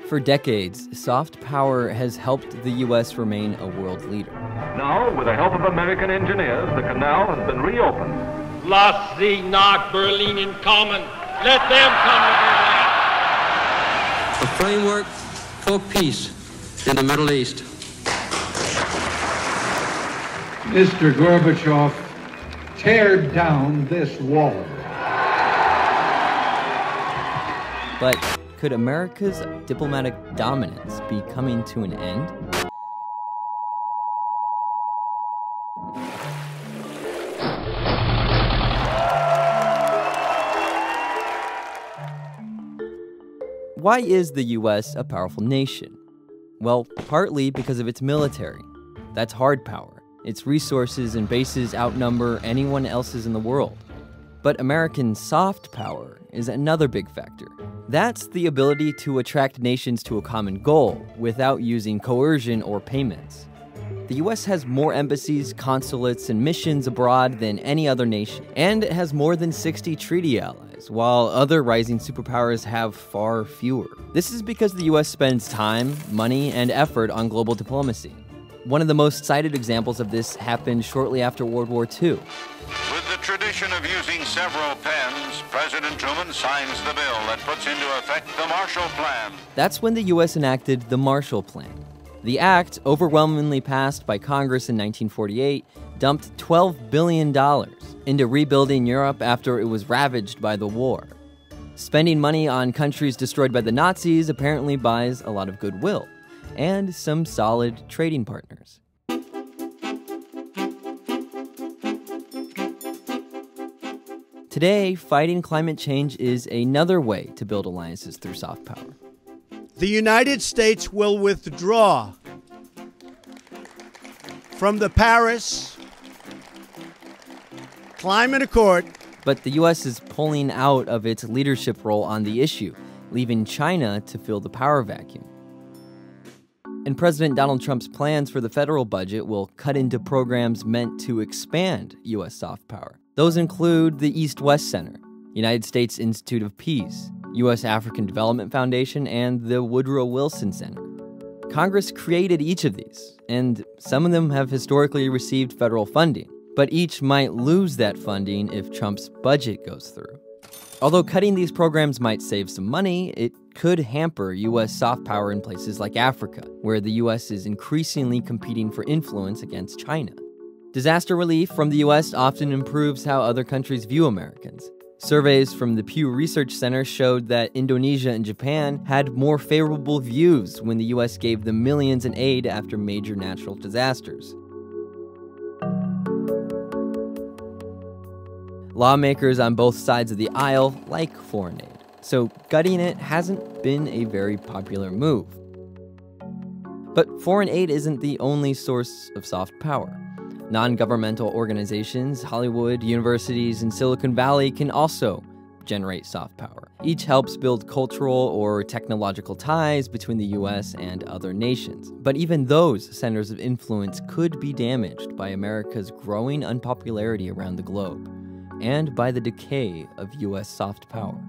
For decades, soft power has helped the U.S. remain a world leader. Now, with the help of American engineers, the canal has been reopened. Lass sie nach Berlin kommen. Let them come to Berlin. A framework for peace in the Middle East. Mr. Gorbachev, tear down this wall. But could America's diplomatic dominance be coming to an end? Why is the US a powerful nation? Well, partly because of its military. That's hard power. Its resources and bases outnumber anyone else's in the world. But American soft power is another big factor. That's the ability to attract nations to a common goal without using coercion or payments. The US has more embassies, consulates, and missions abroad than any other nation, and it has more than 60 treaty allies, while other rising superpowers have far fewer. This is because the US spends time, money, and effort on global diplomacy. One of the most cited examples of this happened shortly after World War II. With the tradition of using several pens, President Truman signs the bill that puts into effect the Marshall Plan. That's when the US enacted the Marshall Plan. The act, overwhelmingly passed by Congress in 1948, dumped $12 billion into rebuilding Europe after it was ravaged by the war. Spending money on countries destroyed by the Nazis apparently buys a lot of goodwill and some solid trading partners. Today, fighting climate change is another way to build alliances through soft power. The United States will withdraw from the Paris Climate Accord. But the U.S. is pulling out of its leadership role on the issue, leaving China to fill the power vacuum. And President Donald Trump's plans for the federal budget will cut into programs meant to expand U.S. soft power. Those include the East-West Center, United States Institute of Peace, U.S. African Development Foundation, and the Woodrow Wilson Center. Congress created each of these, and some of them have historically received federal funding, but each might lose that funding if Trump's budget goes through. Although cutting these programs might save some money, it could hamper U.S. soft power in places like Africa, where the U.S. is increasingly competing for influence against China. Disaster relief from the U.S. often improves how other countries view Americans. Surveys from the Pew Research Center showed that Indonesia and Japan had more favorable views when the U.S. gave them millions in aid after major natural disasters. Lawmakers on both sides of the aisle like foreign aid, so gutting it hasn't been a very popular move. But foreign aid isn't the only source of soft power. Non-governmental organizations, Hollywood, universities, and Silicon Valley can also generate soft power. Each helps build cultural or technological ties between the US and other nations. But even those centers of influence could be damaged by America's growing unpopularity around the globe, and by the decay of US soft power.